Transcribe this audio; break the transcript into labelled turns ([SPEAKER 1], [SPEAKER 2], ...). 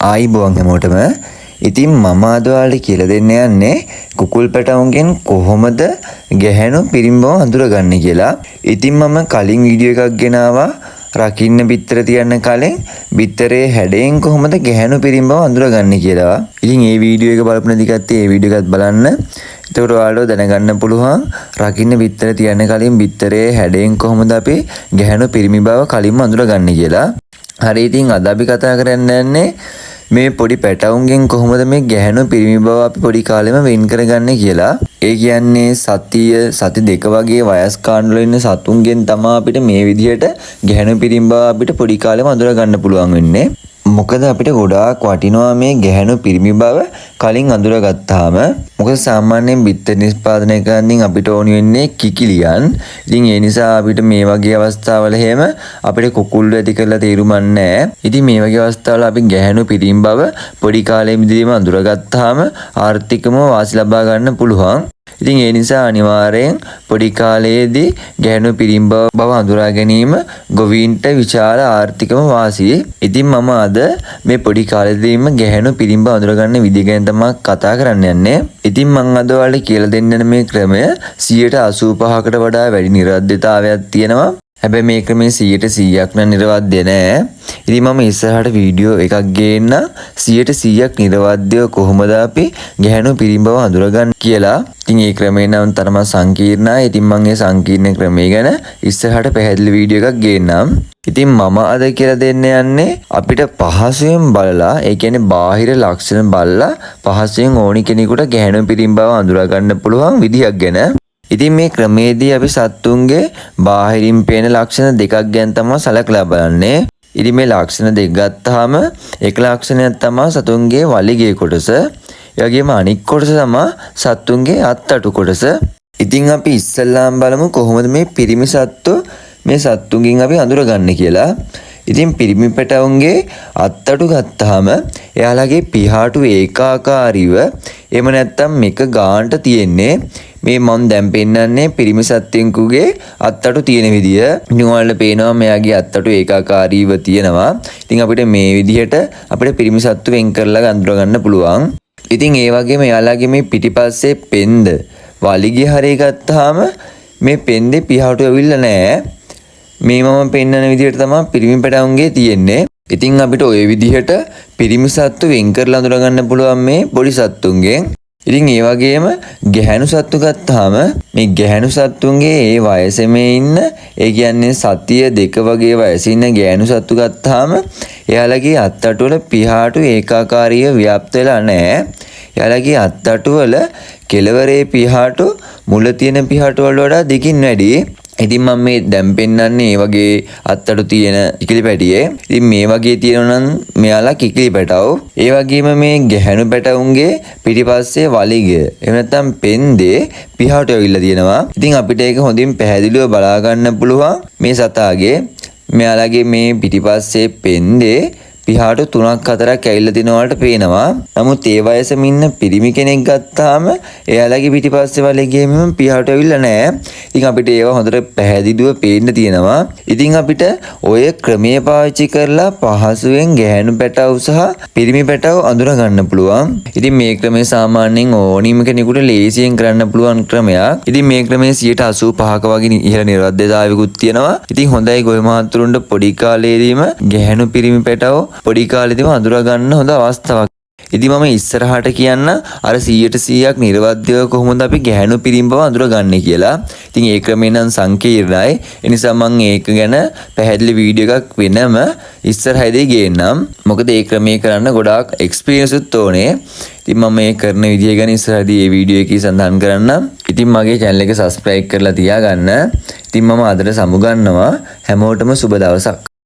[SPEAKER 1] ආයිබෝන් හැමෝටම. ඉතින් මම අද ඔයාලට කියලා දෙන්න යන්නේ කුකුල් පැටවුන්ගෙන් කොහොමද ගැහැණු පිරිමි බව හඳුනගන්නේ කියලා. ඉතින් මම කලින් වීඩියෝ එකක් ගෙනාවා රකින්න බිත්තර තියන්න කලින් බිත්තරේ හැඩයෙන් කොහොමද ගැහැණු පිරිමි බව හඳුනගන්නේ කියලා. ඉතින් මේ වීඩියෝ එක බලපු නැති කට්ටිය මේ වීඩියෝ එකත් බලන්න. එතකොට ඔයාලට දැනගන්න පුළුවන් රකින්න බිත්තර තියන්න කලින් බිත්තරේ හැඩයෙන් කොහොමද අපි ගැහැණු පිරිමි බව කලින්ම හඳුනගන්නේ කියලා. හරි, ඉතින් අද අපි කතා කරන්න යන්නේ මේ පොඩි පැටවුන්ගෙන් කොහොමද මේ ගැහැණු පිරිමි බව අපි පොඩි කාලෙම වෙන් කරගන්නේ කියලා. ඒ කියන්නේ සති දෙක වගේ වයස් කාණ්ඩ වල ඉන්න සතුන්ගෙන් තමයි අපිට මේ විදිහට ගැහැණු පිරිමි බව අපිට පොඩි කාලෙම අඳුර ගන්න පුළුවන් වෙන්නේ. මොකද අපිට ගොඩාක් වටිනවා මේ ගැහැණු පිරිමි බව කලින් අඳුරගත්තාම. මොකද සාමාන්‍යයෙන් බිත්තර නිෂ්පාදනය කරමින් අපිට ඕනි වෙන්නේ කිකිලියන්. ඉතින් ඒ නිසා අපිට මේ වගේ අවස්ථාවල හැම අපිට කුකුල්ලු ඇති කරලා තේරුම් නැහැ. ඉතින් මේ වගේ අවස්ථාවල අපි ගැහැණු පිරිමි බව පොඩි කාලෙදිම අඳුරගත්තාම ආර්ථිකව වාසි ලබා ගන්න පුළුවන්. ඉතින් ඒ නිසා අනිවාර්යෙන් පොඩි කාලයේදී ගැහැණු පිරිමි බව හඳුනා ගැනීම ගොවීන්ට විශාල ආර්ථිකම වාසිය. ඉතින් මම අද මේ පොඩි කාලේදීම ගැහැණු පිරිමි බව හඳුනා විදිහ ගැන තමයි කතා කරන්න යන්නේ. ඉතින් මම අද ඔයාලට කියලා දෙන්න මේ ක්‍රමය 85%කට වඩා වැඩි නිර්වද්‍යතාවයක් තියෙනවා. හැබැයි මේ ක්‍රමේ 100%ක් නම් නිර්වද්‍ය නෑ. ඉතින් මම ඉස්සරහට වීඩියෝ එකක් ගේන්න 100%ක් නිර්වද්‍යව කොහොමද අපි ගැහැණු පිරිමි බව හඳුනගන්නේ කියලා. ඉතින් මේ ක්‍රමේ නම් තරම සංකීර්ණයි. ඉතින් මම මේ සංකීර්ණ ක්‍රමය ගැන ඉස්සරහට පැහැදිලි වීඩියෝ එකක් ගේන්නම්. ඉතින් මම අද කියලා දෙන්න යන්නේ අපිට පහසුවෙන් බලලා, ඒ කියන්නේ බාහිර ලක්ෂණ බලලා පහසුවෙන් ඕනි කෙනෙකුට ගැහැණු පිරිමි බව හඳුනා ගන්න පුළුවන් විදිහක් ගැන. ඉතින් මේ ක්‍රමේදී අපි සත්තුන්ගේ බාහිරින් පේන ලක්ෂණ දෙකක් ගැන තමයි සලකලා බලන්නේ. ඉතින් මේ ලක්ෂණ දෙක ගත්තාම එක ලක්ෂණයක් තමයි සතුන්ගේ වලිගේ කොටස. ඒ වගේම අනික් කොටස තමයි සත්තුන්ගේ අත්තටු කොටස. ඉතින් අපි ඉස්සල්ලාම බලමු කොහොමද මේ පිරිමි සත්තු මේ සත්තුන්ගෙන් අපි අඳුරගන්නේ කියලා. ඉතින් පිරිමි පැටවුන්ගේ අත්තටු ගත්තාම එයාලගේ පිහාටු ඒකාකාරීව එහෙම නැත්නම් මේක ගානට තියෙන්නේ. මේ මම දැන් පෙන්නන්නේ පිරිමි සත්ත්වෙකුගේ අත්තටු තියෙන විදිය. ඉතින් ඔයාලට පේනවා මෙයාගේ අත්තටු ඒකාකාරීව තියෙනවා. ඉතින් අපිට මේ විදිහට අපිට පිරිමි සත්තු වෙන් කරලා අඳුර ගන්න පුළුවන්. ඉතින් ඒ වගේම එයාලගේ මේ පිටිපස්සේ පෙන්ද වලිගය හරිය ගත්තාම මේ පෙන්දේ පිහාටු ඇවිල්ලා නැහැ. මේ මම පෙන්නන විදිහට තමයි පිරිමි පැටවුන්ගේ තියෙන්නේ. ඉතින් අපිට ওই විදිහට පිරිමි සත්තු වෙන් කරලා අඳුර ගන්න පුළුවන් මේ පොඩි සත්තුන්ගෙන්. ඉතින් ඒ වගේම ගැහැණු සත්තු ගත්තාම මේ ගැහැණු සත්තුන්ගේ ඒ වයසෙම ඉන්න, ඒ කියන්නේ සතිය දෙක වගේ වයසේ ඉන්න ගැහැණු සත්තු ගත්තාම එයාලගේ අත්තටු වල පිහාටු ඒකාකාරීව ව්‍යාප්ත වෙලා නැහැ. එයාලගේ අත්තටු වල කෙළවරේ පිහාටු මුල තියෙන පිහාටු වල වඩා දෙකින් වැඩි. ඉතින් මම මේ දැන් පෙන්නන්නේ මේ වගේ අත්තටු තියෙන කිකිලි පැටියේ. ඉතින් මේ වගේ තියෙනවා නම් මෙයාලා කිකිලි පැටවු. ඒ වගේම මේ ගැහැණු පැටවුන්ගේ පිටිපස්සේ වලිගය එහෙම නැත්නම් පෙන්දේ පිහාටු ඇවිල්ලා තියෙනවා. ඉතින් අපිට ඒක හොඳින් පැහැදිලිව බලා ගන්න පුළුවන් මේ සතාගේ මෙයාලගේ මේ පිටිපස්සේ පෙන්දේ පිහාටු 3ක් 4ක් ඇවිල්ලා තිනවා වලට පේනවා. නමුත් ඒ වයසෙම ඉන්න පිරිමි කෙනෙක් ගත්තාම එයාලගේ පිටිපස්සේ වලිගෙම පිහාටු ඇවිල්ලා නැහැ. ඉතින් අපිට ඒව හොඳට පැහැදිලිව පේන්න තියෙනවා. ඉතින් අපිට ඔය ක්‍රමය පාවිච්චි කරලා පහසුවෙන් ගැහැණු පැටවු සහ පිරිමි පැටවු අඳුර ගන්න පුළුවන්. ඉතින් මේ ක්‍රමය සාමාන්‍යයෙන් ඕනීම කෙනෙකුට ලේසියෙන් කරන්න පුළුවන් ක්‍රමයක්. ඉතින් මේ ක්‍රමයේ 85%ක වගේ ඉහළ නිර්වද්‍යතාවයකුත් තියෙනවා. ඉතින් හොඳයි ගොවි මහතුරුන්ට පොඩි කාලේදීම ගැහැණු පිරිමි පැටවු පොඩි කාලෙදිම අඳුරා ගන්න හොඳ අවස්ථාවක්. ඉතින් මම ඉස්සරහට කියන්න අර 100%ක් නිර්වද්‍යව කොහොමද අපි ගැහැණු පිරිමි බව අඳුරගන්නේ කියලා. ඉතින් ඒ ක්‍රමේ නම් සංකීර්ණයි. ඒ නිසා මම ඒක ගැන පැහැදිලි වීඩියෝ එකක් වෙනම ඉස්සරහදී ගේන්නම්. මොකද ඒ ක්‍රමේ කරන්න ගොඩාක් එක්ස්පීරියන්ස් උත් ඕනේ. ඉතින් මම මේ කරන විදිය ගැන ඉස්සරහදී මේ වීඩියෝ එකේ සඳහන් කරන්නම්. ඉතින් මගේ channel එක subscribe කරලා තියාගන්න. ඉතින් මම අදට සමුගන්නවා. හැමෝටම සුබ දවසක්.